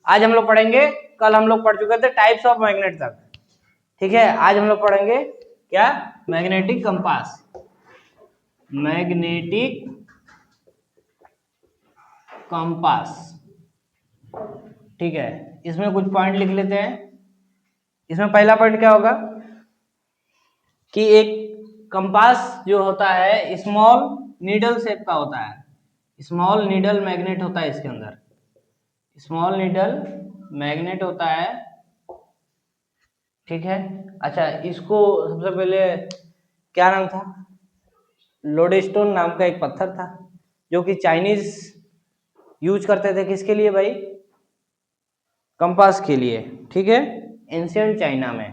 आज हम लोग पढ़ेंगे, कल हम लोग पढ़ चुके थे टाइप्स ऑफ मैग्नेट तक, ठीक है। आज हम लोग पढ़ेंगे क्या, मैग्नेटिक कंपास, मैग्नेटिक कंपास, ठीक है। इसमें कुछ पॉइंट लिख लेते हैं। इसमें पहला पॉइंट क्या होगा कि एक कंपास जो होता है स्मॉल नीडल शेप का होता है, स्मॉल नीडल मैग्नेट होता है इसके अंदर, स्मॉल नीडल मैग्नेट होता है, ठीक है। अच्छा, इसको सबसे पहले क्या नाम था, लोडेस्टोन नाम का एक पत्थर था जो कि चाइनीज यूज करते थे, किसके लिए भाई, कंपास के लिए, ठीक है, एंशियंट चाइना में।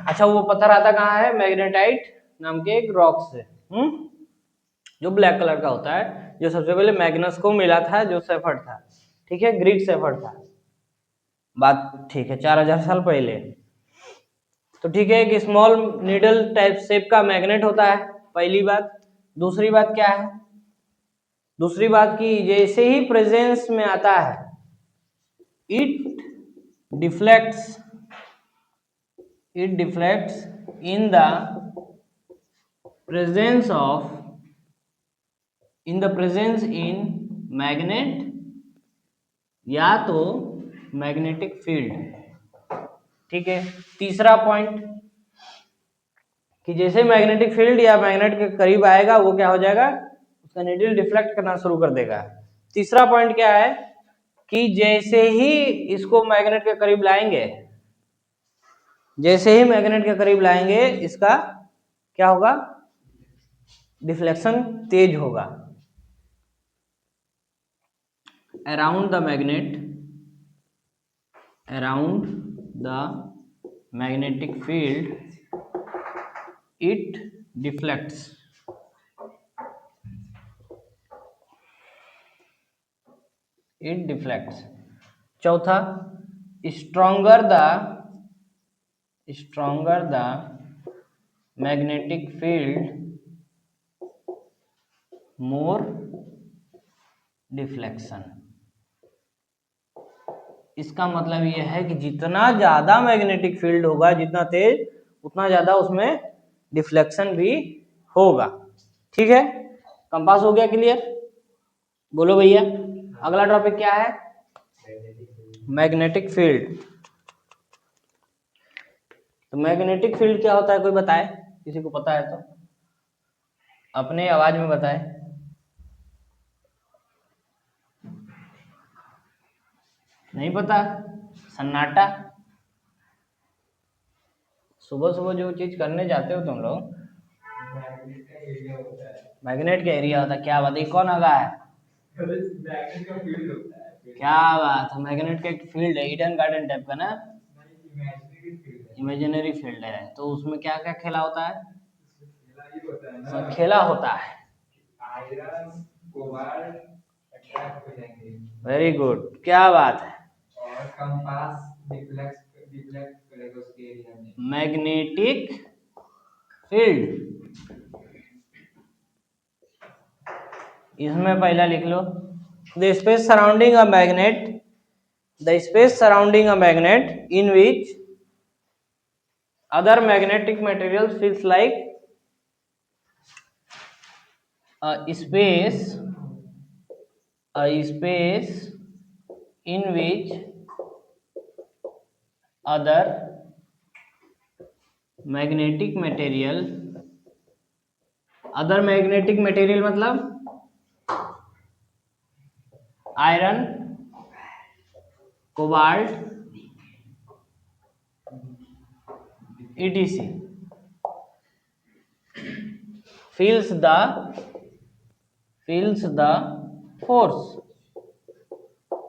अच्छा, वो पत्थर आता कहाँ है, मैग्नेटाइट नाम के एक रॉक से, जो ब्लैक कलर का होता है, जो सबसे पहले मैग्नस को मिला था, जो सेफर्ड था, ठीक है, ग्रीक सेफर्ड था, बात ठीक है, 4000 साल पहले। तो ठीक है, एक स्मॉल नीडल टाइप शेप का मैग्नेट होता है, पहली बात। दूसरी बात क्या है, दूसरी बात की जैसे ही प्रेजेंस में आता है, it deflects in the presence in magnet या तो मैग्नेटिक फील्ड, ठीक है। तीसरा पॉइंट कि जैसे मैग्नेटिक फील्ड या मैग्नेट के करीब आएगा, वो क्या हो जाएगा, उसका नीडल डिफ्लेक्ट करना शुरू कर देगा। तीसरा पॉइंट क्या है कि जैसे ही इसको मैग्नेट के करीब लाएंगे, जैसे ही मैग्नेट के करीब लाएंगे, इसका क्या होगा, डिफ्लेक्शन तेज होगा। Around the magnetic field it deflects, चौथा, stronger the magnetic field more deflection. इसका मतलब यह है कि जितना ज्यादा मैग्नेटिक फील्ड होगा, जितना तेज, उतना ज्यादा उसमें डिफ्लेक्शन भी होगा, ठीक है। कंपास हो गया क्लियर, बोलो भैया। अगला टॉपिक क्या है, मैग्नेटिक फील्ड। तो मैग्नेटिक फील्ड क्या होता है, कोई बताए, किसी को पता है तो अपने आवाज में बताए। नहीं पता, सन्नाटा। सुबह सुबह जो चीज करने जाते हो तुम लोग, मैग्नेट का एरिया होता है, क्या बात है, कौन आगा है, क्या बात है, मैग्नेट का एक फील्ड है, ईडन गार्डन टाइप का ना, इमेजिनरी फील्ड है। तो उसमें क्या क्या खेला होता है, सब खेला होता है, वेरी गुड, क्या बात है, और कंपास डिफ्लेक्ट करेगा उसके एरिया में, मैग्नेटिक फील्ड। इसमें पहला लिख लो, the space surrounding a magnet, the space surrounding a magnet in which other magnetic materials feels like a space in which other magnetic material मतलब iron, cobalt, etc feels the force।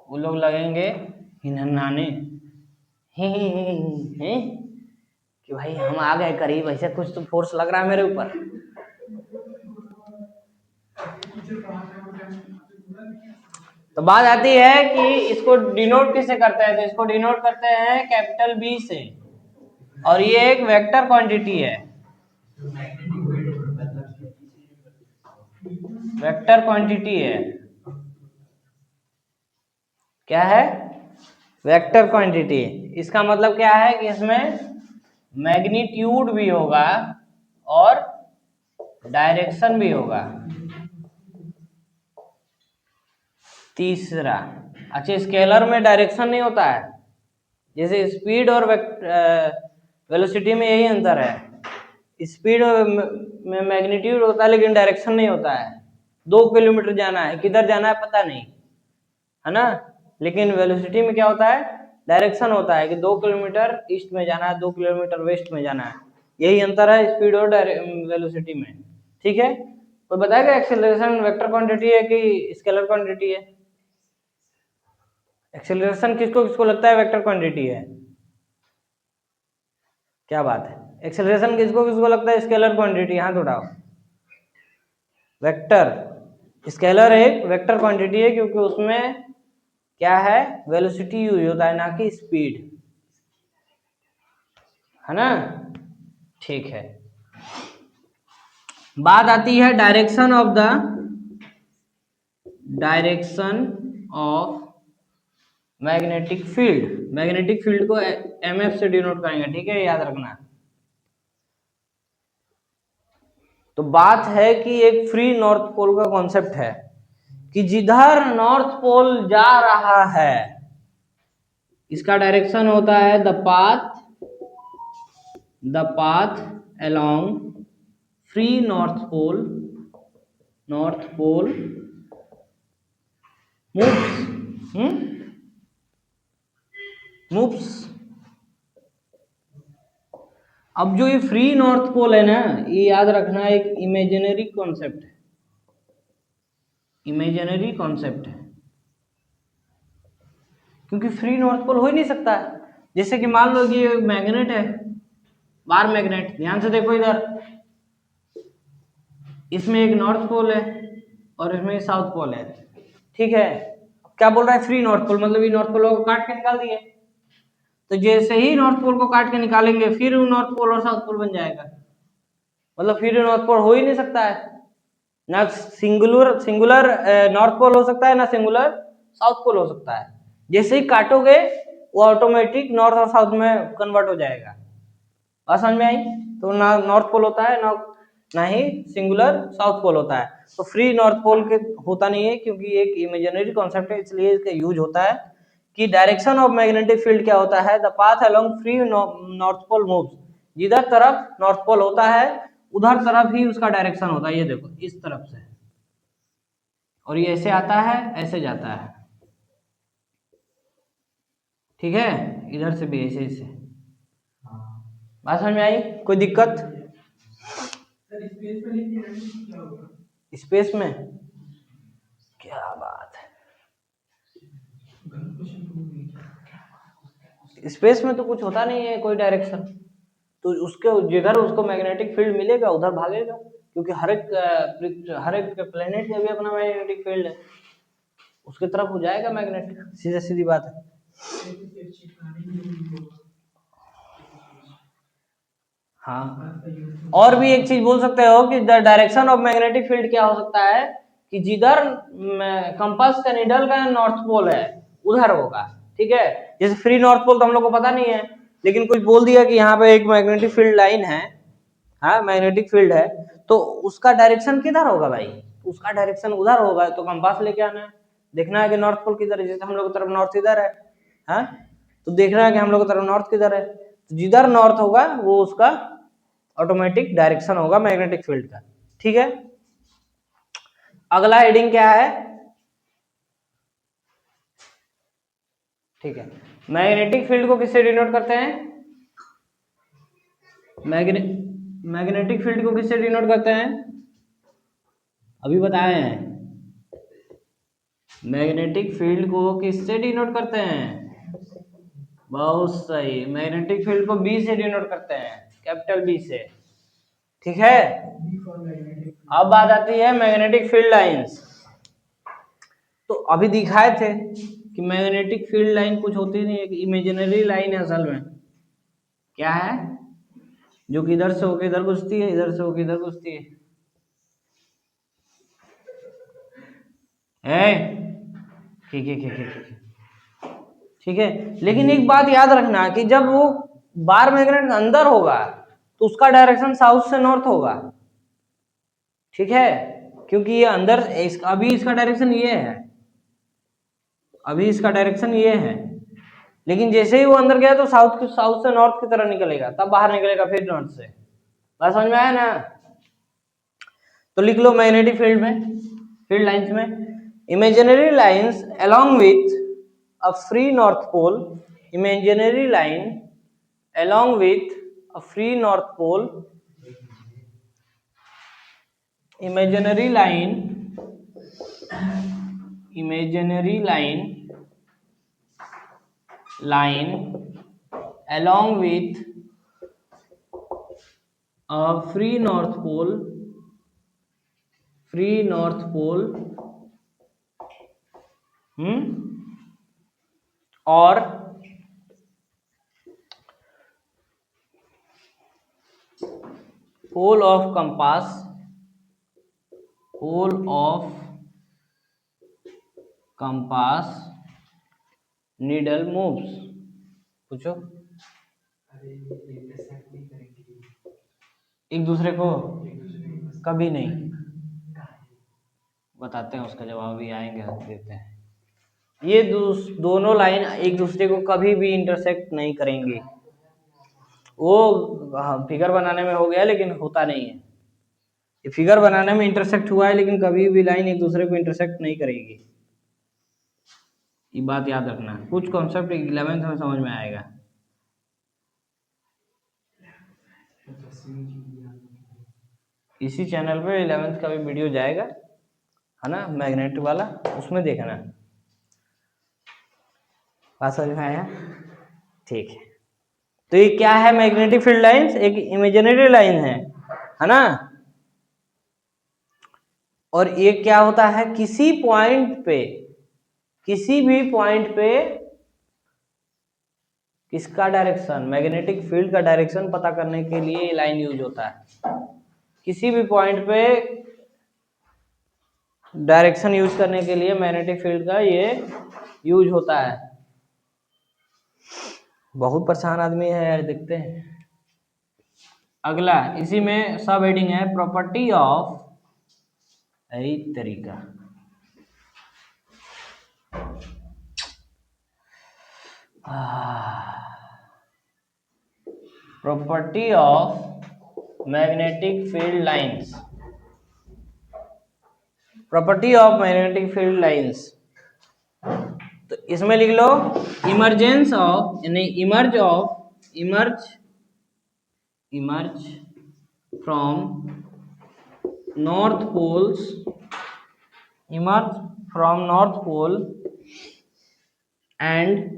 वो लोग लगेंगे हिनहाने, कि भाई हम आ गए करीब, ऐसे कुछ तो फोर्स लग रहा है मेरे ऊपर। तो बात आती है कि इसको डिनोट किससे करते हैं, तो इसको डिनोट करते हैं कैपिटल बी से, और ये एक वेक्टर क्वांटिटी है, वेक्टर क्वांटिटी है, क्या है? Vector quantity. इसका मतलब क्या है कि इसमें मैग्नीट्यूड भी होगा और डायरेक्शन भी होगा। तीसरा, अच्छा स्केलर में डायरेक्शन नहीं होता है, जैसे स्पीड और वेलोसिटी में यही अंतर है, स्पीड में मैग्नीट्यूड होता है लेकिन डायरेक्शन नहीं होता है। 2 किलोमीटर जाना है, किधर जाना है पता नहीं, है ना, लेकिन वेलोसिटी में क्या होता है? डायरेक्शन होता है कि 2 किलोमीटर ईस्ट में जाना है, 2 किलोमीटर वेस्ट में जाना है। यही अंतर है स्पीड और वेलोसिटी में। ठीक है, तो बताएगा एक्सेलरेशन वेक्टर क्वांटिटी है कि स्केलर क्वांटिटी है? एक्सेलरेशन किसको किसको लगता है वेक्टर क्वांटिटी है? क्या बात है, एक्सेलरेशन किसको किसको लगता है स्केलर क्वांटिटी? हाथ उठाओ। वेक्टर, स्केलर एक वेक्टर क्वांटिटी है क्योंकि उसमें क्या है? वेलोसिटी यूज होता है, ना कि स्पीड, है ना। ठीक है, बात आती है direction of magnetic field. Magnetic field को एमएफ से डिनोट करेंगे, ठीक है, याद रखना। तो बात है कि एक फ्री नॉर्थ पोल का कॉन्सेप्ट है कि जिधर नॉर्थ पोल जा रहा है इसका डायरेक्शन होता है the path along free north pole moves. अब जो ये फ्री नॉर्थ पोल है ना, ये याद रखना एक इमेजिनरी कॉन्सेप्ट है, इमेजिनरी कॉन्सेप्ट है, क्योंकि फ्री नॉर्थ पोल हो ही नहीं सकता है। जैसे कि मान लो कि मैग्नेट है, बार मैग्नेट, ध्यान से देखो इधर, इसमें एक नॉर्थ पोल है और इसमें एक साउथ पोल है, ठीक है। क्या बोल रहा है? फ्री नॉर्थ पोल, मतलब ये नॉर्थ पोल को काट के निकाल दिए। तो जैसे ही नॉर्थ पोल को काट के निकालेंगे फिर वो नॉर्थ पोल और साउथ पोल बन जाएगा, मतलब फिर नॉर्थ पोल हो ही नहीं सकता है। ना सिंगुलर नॉर्थ पोल हो सकता है, ना सिंगुलर साउथ पोल हो सकता है। जैसे ही काटोगे वो ऑटोमेटिक नॉर्थ और साउथ में कन्वर्ट हो जाएगा। बात समझ में आई? तो ना नॉर्थ पोल होता है ना ही सिंगुलर साउथ पोल होता है। तो फ्री नॉर्थ पोल के होता नहीं है क्योंकि एक इमेजिनरी कॉन्सेप्ट है, इसलिए इसका यूज होता है कि डायरेक्शन ऑफ मैग्नेटिक फील्ड क्या होता है? The path along free north pole moves. जिधर तरफ नॉर्थ पोल होता है उधर तरफ ही उसका डायरेक्शन होता है। ये देखो इस तरफ से, और ये ऐसे आता है ऐसे जाता है, ठीक है, इधर से भी ऐसे ऐसे। बात समझ में आई? कोई दिक्कत? स्पेस में क्या बात है, स्पेस में तो कुछ होता नहीं है कोई डायरेक्शन, तो उसके जिधर उसको मैग्नेटिक फील्ड मिलेगा उधर भागेगा, क्योंकि हर एक प्लेनेट का भी अपना मैग्नेटिक फील्ड है, उसके तरफ हो जाएगा मैग्नेट, सीधी सीधी बात है। हाँ, और भी एक चीज बोल सकते हो कि the direction of magnetic field क्या हो सकता है कि जिधर कंपास का निडल का नॉर्थ पोल है उधर होगा, ठीक है। जैसे फ्री नॉर्थ पोल तो हम लोग को पता नहीं है, लेकिन कुछ बोल दिया कि यहाँ पे एक मैग्नेटिक फील्ड लाइन है, हाँ मैग्नेटिक फील्ड है, तो उसका डायरेक्शन किधर होगा भाई? उसका डायरेक्शन उधर होगा, तो कंपास लेके आना है, देखना है कि नॉर्थ पोल किधर है। जैसे हम लोग की तरफ नॉर्थ इधर है, हाँ, तो देखना है कि हम लोग की तरफ नॉर्थ किधर है, तो जिधर नॉर्थ होगा वो उसका ऑटोमेटिक डायरेक्शन होगा मैग्नेटिक फील्ड का, ठीक है। अगला हेडिंग क्या है? ठीक है, मैग्नेटिक फील्ड को किससे डिनोट करते हैं? मैग्नेटिक फील्ड को किससे डिनोट करते हैं? अभी बताए हैं, मैग्नेटिक फील्ड को किससे डिनोट करते हैं? बहुत सही, मैग्नेटिक फील्ड को बी से डिनोट करते हैं, कैपिटल बी से, ठीक है। अब बात आती है मैग्नेटिक फील्ड लाइंस। तो अभी दिखाए थे कि मैग्नेटिक फील्ड लाइन कुछ होती नहीं है, इमेजिनरी लाइन है असल में। क्या है? जो कि इधर से होकर इधर घुसती है, इधर से होकर इधर घुसती है। ठीक है, ठीक है, ठीक है, ठीक है। ठीक है। लेकिन एक बात याद रखना कि जब वो बार मैग्नेट अंदर होगा तो उसका डायरेक्शन साउथ से नॉर्थ होगा, ठीक है, क्योंकि ये अंदर अभी इसका डायरेक्शन ये है, अभी इसका डायरेक्शन ये है, लेकिन जैसे ही वो अंदर गया तो साउथ से नॉर्थ की तरह निकलेगा, तब बाहर निकलेगा फिर नॉर्थ से। बात समझ में आया ना? तो लिख लो मैग्नेटिक फील्ड में, फील्ड लाइंस में, imaginary lines along with a free north pole, imaginary line along with a free north pole, imaginary line along with a free north pole और pole of compass needle moves। पूछो। एक दूसरे को कभी नहीं, बताते हैं उसका जवाब भी आएंगे, देते हैं। ये दोनों लाइन एक दूसरे को कभी भी इंटरसेक्ट नहीं करेंगी। वो फिगर बनाने में हो गया लेकिन होता नहीं है। ये फिगर बनाने में इंटरसेक्ट हुआ है लेकिन कभी भी लाइन एक दूसरे को इंटरसेक्ट नहीं करेगी। ये बात याद रखना, कुछ कॉन्सेप्ट 11th में समझ में आएगा। इसी चैनल पे 11th का भी वीडियो जाएगा, है ना, मैग्नेट वाला, उसमें देखना। बात समझ में आया? ठीक है। तो ये क्या है? मैग्नेटिक फील्ड लाइंस एक इमेजिनरी लाइन है ना। और ये क्या होता है? किसी भी पॉइंट पे किसका डायरेक्शन, मैग्नेटिक फील्ड का डायरेक्शन पता करने के लिए ये लाइन यूज होता है। किसी भी पॉइंट पे डायरेक्शन यूज करने के लिए मैग्नेटिक फील्ड का ये यूज होता है। बहुत परेशान आदमी है यार, देखते हैं। अगला इसी में सब हेडिंग है प्रॉपर्टी ऑफ, यही तरीका, property of magnetic field lines, property of magnetic field lines. तो इसमें लिख लो इमर्जेंस ऑफ, यानी emerge from north pole and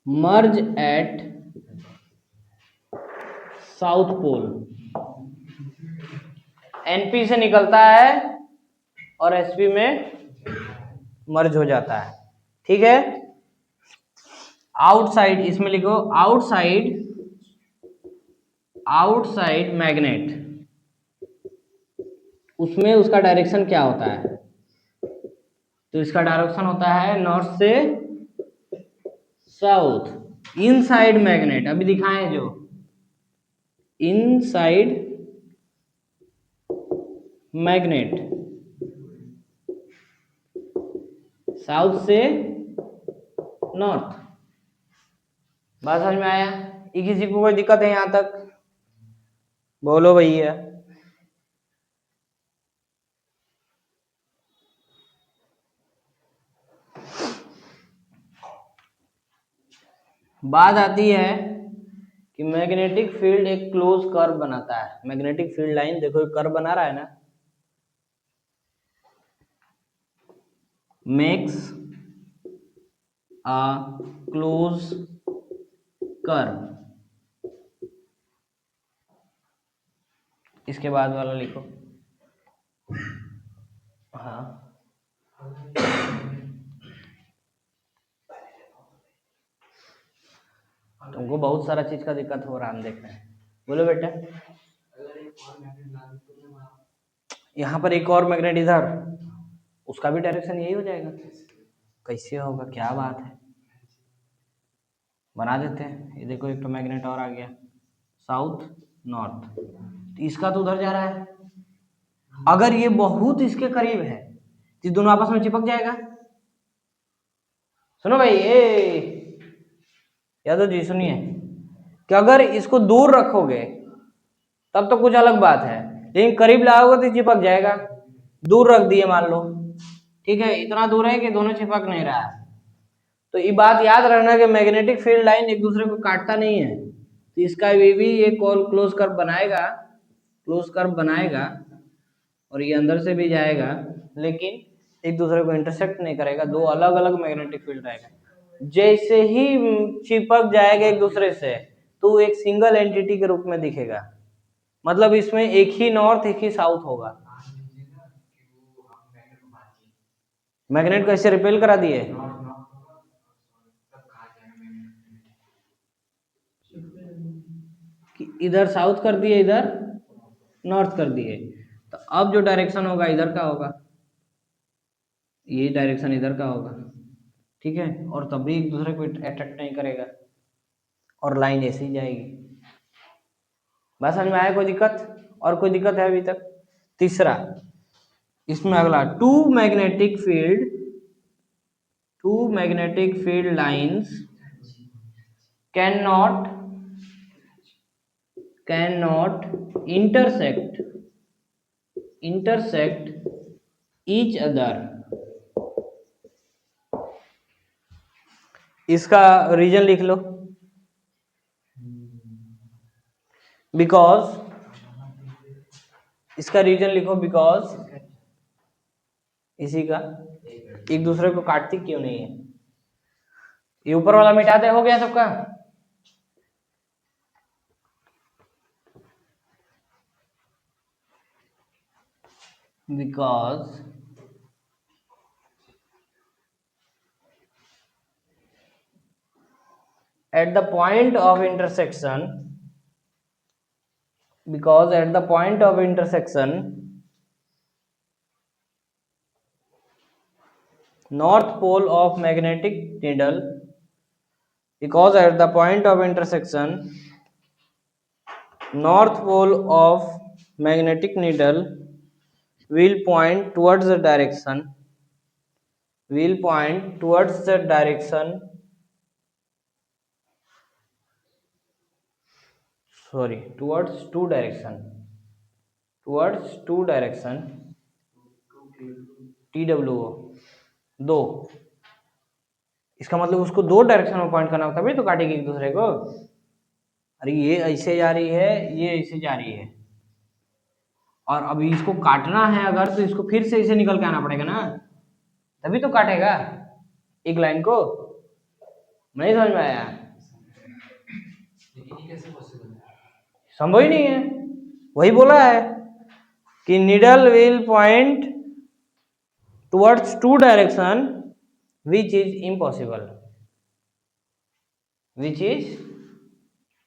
merge at south pole. NP से निकलता है और एसपी में मर्ज हो जाता है, ठीक है। आउटसाइड, इसमें लिखो आउटसाइड मैग्नेट, उसमें उसका डायरेक्शन क्या होता है? तो इसका डायरेक्शन होता है नॉर्थ से साउथ। इनसाइड मैग्नेट अभी दिखाएं, जो इनसाइड मैग्नेट साउथ से नॉर्थ। बात समझ में आया? ये किसी को कोई दिक्कत है यहां तक? बोलो भैया। बात आती है कि मैग्नेटिक फील्ड एक क्लोज कर्व बनाता है। मैग्नेटिक फील्ड लाइन देखो एक कर्व बना रहा है ना, मेक्स अ क्लोज कर्व। इसके बाद वाला लिखो। हाँ, तुमको बहुत सारा चीज का दिक्कत हो रहा है, हम देख रहे हैं। बोलो बेटा। यहाँ पर एक और मैग्नेट इधर, उसका भी डायरेक्शन यही हो जाएगा। कैसे होगा, क्या बात है, बना देते हैं। ये देखो एक तो मैग्नेट और आ गया, साउथ नॉर्थ, तो इसका तो उधर जा रहा है। अगर ये बहुत इसके करीब है तो दोनों आपस में चिपक जाएगा। सुनो भाई, ये यादव जी सुनिए, कि अगर इसको दूर रखोगे तब तो कुछ अलग बात है, लेकिन करीब लाओगे तो चिपक जाएगा। दूर रख दिए मान लो, ठीक है, इतना दूर है कि दोनों चिपक नहीं रहा है। तो ये बात याद रखना कि मैग्नेटिक फील्ड लाइन एक दूसरे को काटता नहीं है, तो इसका भी ये क्लोज कर्व बनाएगा, क्लोज कर्व बनाएगा, और ये अंदर से भी जाएगा, लेकिन एक दूसरे को इंटरसेक्ट नहीं करेगा। दो अलग अलग मैग्नेटिक फील्ड रहेगा। जैसे ही चिपक जाएगा एक दूसरे से तो एक सिंगल एंटिटी के रूप में दिखेगा, मतलब इसमें एक ही नॉर्थ एक ही साउथ होगा। मैग्नेट को ऐसे रिपेल करा दिए, कि इधर साउथ कर दिए, इधर नॉर्थ कर दिए, तो अब जो डायरेक्शन होगा इधर का होगा, ये डायरेक्शन इधर का होगा, ठीक है, और तब भी एक दूसरे को अट्रैक्ट नहीं करेगा और लाइन ऐसे ही जाएगी। बस समझ में आया? कोई दिक्कत? और कोई दिक्कत है अभी तक? तीसरा, इसमें अगला, two magnetic field lines can not intersect each other। इसका रीजन लिख लो, बिकॉज, इसका रीजन लिखो, बिकॉज इसी का एक दूसरे को काटती क्यों नहीं है। ये ऊपर वाला मिटा दे, हो गया सबका? Because at the point of intersection, north pole of magnetic needle, because at the point of intersection north pole of magnetic needle will point towards the direction, towards two direction, TWO, दो। इसका मतलब उसको दो direction में point करना, तभी तो काटेगी एक दूसरे को। अरे ये ऐसे जा रही है, ये ऐसे जा रही है, और अभी इसको काटना है अगर, तो इसको फिर से इसे निकल के आना पड़ेगा ना, तभी तो काटेगा एक लाइन को। नहीं समझ में आया? संभव ही नहीं है, वही बोला है कि needle will point towards two direction which is impossible,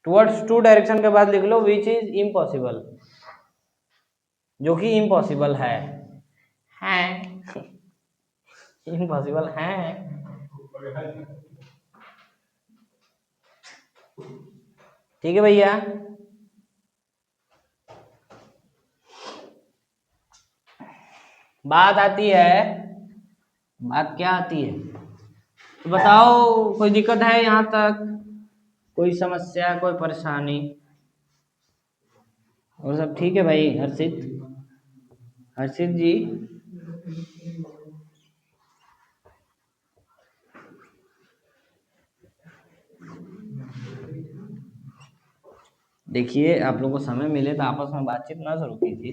towards two direction के बाद लिख लो विच इज इम्पॉसिबल, जो कि इम्पॉसिबल है इम्पॉसिबल है। ठीक है भैया? बात आती है, बात क्या आती है, तो बताओ, कोई दिक्कत है यहाँ तक? कोई समस्या, कोई परेशानी? और सब ठीक है भाई? हर्षित जी, देखिए आप लोगों को समय मिले तो आपस में बातचीत ना शुरू कीजिए।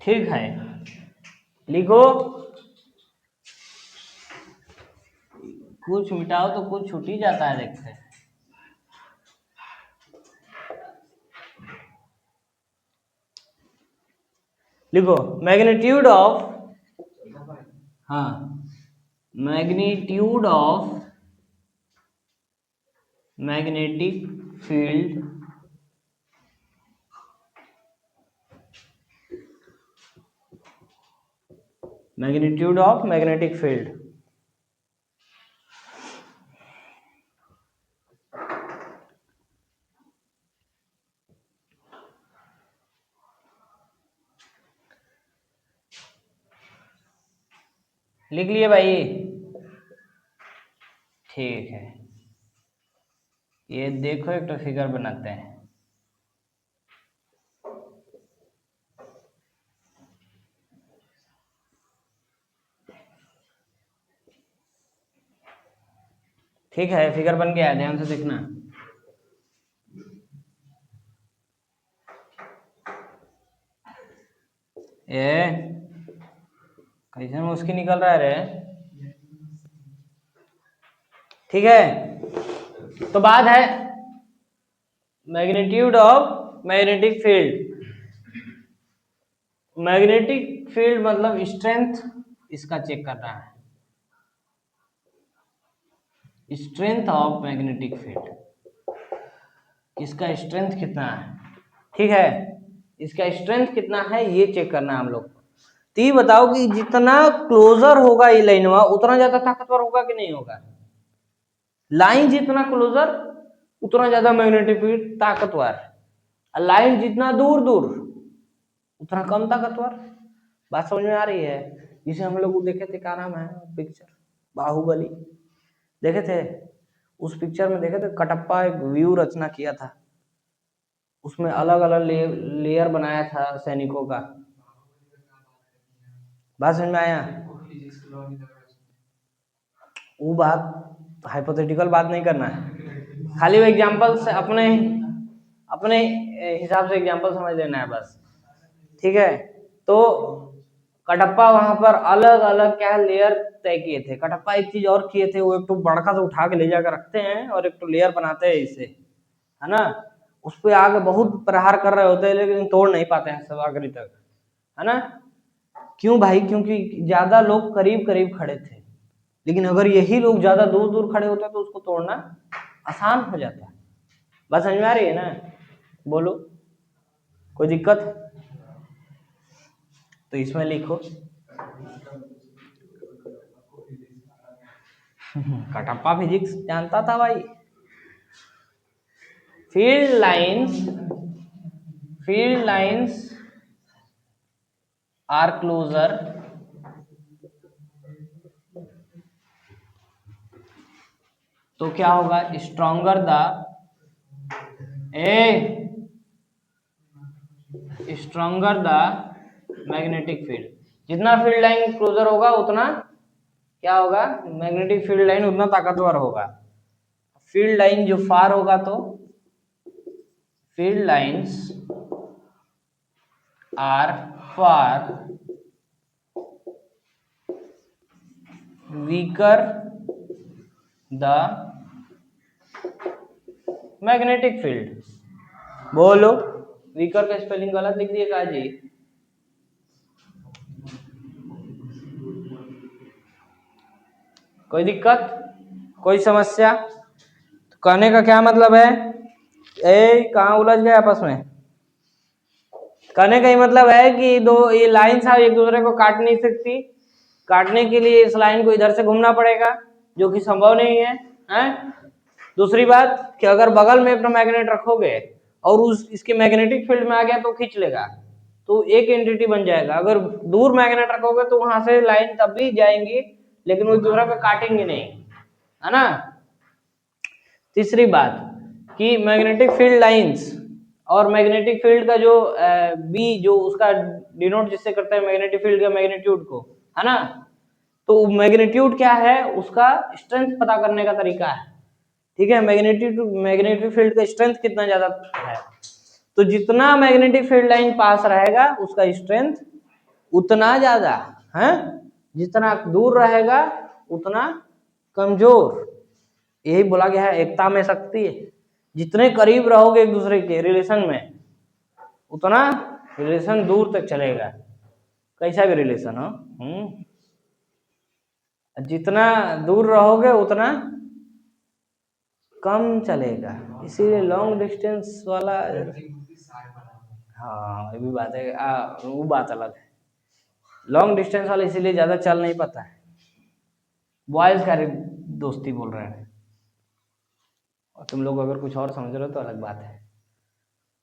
ठीक है, लिखो, कुछ मिटाओ तो कुछ छूट ही जाता है, देखते हैं। लिखो मैग्नीट्यूड ऑफ, हाँ, magnitude of magnetic field magnitude of magnetic field लिख लिए भाई? ठीक है, ये देखो एक तो फिगर बनाते हैं। ठीक है, फिगर बन गया, ध्यान से देखना। ये कैसे मुश्किल निकल रहा है रे? ठीक है, तो बात है magnitude of magnetic field. Magnetic field मतलब स्ट्रेंथ, इसका चेक करना है, स्ट्रेंथ ऑफ मैग्नेटिक फील्ड, इसका स्ट्रेंथ कितना है। ठीक है, इसका स्ट्रेंथ कितना है ये चेक करना है हम लोग को। तो ये बताओ कि जितना क्लोजर होगा ये लाइनवा उतना ज्यादा ताकतवर होगा कि नहीं होगा? लाइन जितना क्लोजर उतना ज्यादा मैग्नेटिक फील्ड ताकतवर, लाइन जितना दूर दूर उतना कम ताकतवर। बात समझ में आ रही है? जिसे हम लोग देखे थे, क्या नाम है पिक्चर, बाहुबली देखे थे, उस पिक्चर में देखे थे कटप्पा एक व्यू रचना किया था, उसमें अलग अलग लेयर बनाया था सैनिकों का। बात समझ में आया? वो बात हाइपोथेटिकल बात नहीं करना है, खाली एग्जांपल से अपने अपने हिसाब से एग्जांपल समझ लेना है बस। ठीक है, तो कटप्पा वहां पर अलग अलग क्या लेयर तय किए थे। कटप्पा एक चीज और किए थे, वो एक तो बड़का से उठा के ले जाकर रखते हैं और एक तो लेयर बनाते हैं इसे, है ना, उस पर आगे बहुत प्रहार कर रहे होते हैं लेकिन तोड़ नहीं पाते हैं सब आखिरी तक, है ना। क्यों भाई? क्योंकि ज्यादा लोग करीब करीब खड़े थे, लेकिन अगर यही लोग ज्यादा दूर दूर खड़े होते तो उसको तोड़ना आसान हो जाता। बात समझ में आ रही है ना? बोलो, कोई दिक्कत? तो इसमें लिखो कटप्पा फिजिक्स जानता था भाई। फील्ड लाइंस आर क्लोजर तो क्या होगा? Stronger the magnetic field. जितना फील्ड लाइन क्लोजर होगा उतना क्या होगा? मैग्नेटिक फील्ड लाइन उतना ताकतवर होगा। फील्ड लाइन जो फार होगा तो field lines are far weaker the magnetic field. बोलो, वीकर का स्पेलिंग गलत लिख दिए जी? कोई दिक्कत, कोई समस्या? तो कहने का क्या मतलब है? कहाँ उलझ गए आपस में? कहने का ही मतलब है कि दो ये लाइन साहब एक दूसरे को काट नहीं सकती, काटने के लिए इस लाइन को इधर से घूमना पड़ेगा जो कि संभव नहीं है, हैं? दूसरी बात कि अगर बगल में अपना मैग्नेट रखोगे और उस इसके मैग्नेटिक फील्ड में आ गया तो खींच लेगा, तो एक एंटिटी बन जाएगा। अगर दूर मैग्नेट रखोगे तो वहां से लाइन तब भी जाएंगी लेकिन वो एक दूसरे को काटेंगे नहीं, है ना। तीसरी बात कि मैग्नेटिक फील्ड लाइंस और मैग्नेटिक फील्ड का जो बी जो उसका डिनोट जिससे करता है मैग्नेटिक फील्ड का मैग्नीट्यूड को, है ना, तो मैग्नीट्यूड क्या है उसका स्ट्रेंथ पता करने का तरीका है। ठीक है, मैग्नेटिक फील्ड का स्ट्रेंथ कितना ज्यादा है, तो जितना मैग्नेटिक फील्ड लाइन पास रहेगा उसका स्ट्रेंथ उतना ज्यादा है, जितना दूर रहेगा उतना कमजोर। यही बोला गया है, एकता में शक्ति है। जितने करीब रहोगे एक दूसरे के रिलेशन में उतना रिलेशन दूर तक चलेगा, कैसा भी रिलेशन हो। जितना दूर रहोगे उतना कम चलेगा, इसीलिए लॉन्ग डिस्टेंस वाला। हाँ ये भी बात है, वो बात अलग है। लॉन्ग डिस्टेंस वाला इसीलिए ज्यादा चल नहीं पाता है। बॉयज का दोस्ती बोल रहे हैं, और तुम लोग अगर कुछ और समझ रहे हो तो अलग बात है।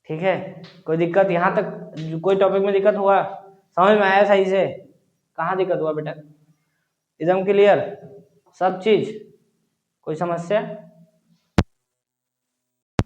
ठीक है, कोई दिक्कत यहाँ तक, कोई टॉपिक में दिक्कत हुआ, समझ में आया सही से? कहाँ दिक्कत हुआ बेटा? एकदम क्लियर सब चीज, कोई समस्या?